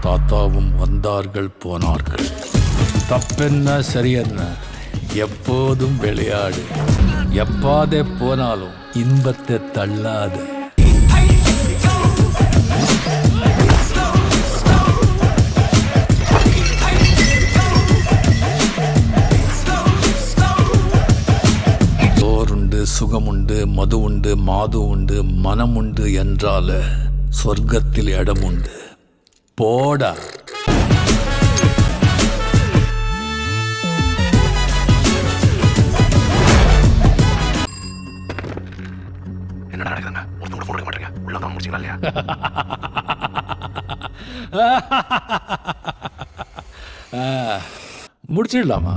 தாத்தாவும் வந்தார்கள் போனார்கள். தப்பென்ன சரியென்ன, எப்போதும் விளையாடு. எப்பாதே போனாலும் இன்பத்தை தள்ளாது. சோறுண்டு, சுகமுண்டு, மது உண்டு, மாது உண்டு, மனம் உண்டு என்றால சொர்க்கத்தில் இடம் உண்டு. போடா. என்னடா நடக்குதுங்க? ஒருத்தவங்க போன் எடுக்க மாட்டேங்க. உள்ள தான் முடிச்சிங்களா இல்லையா? முடிச்சிடலாமா?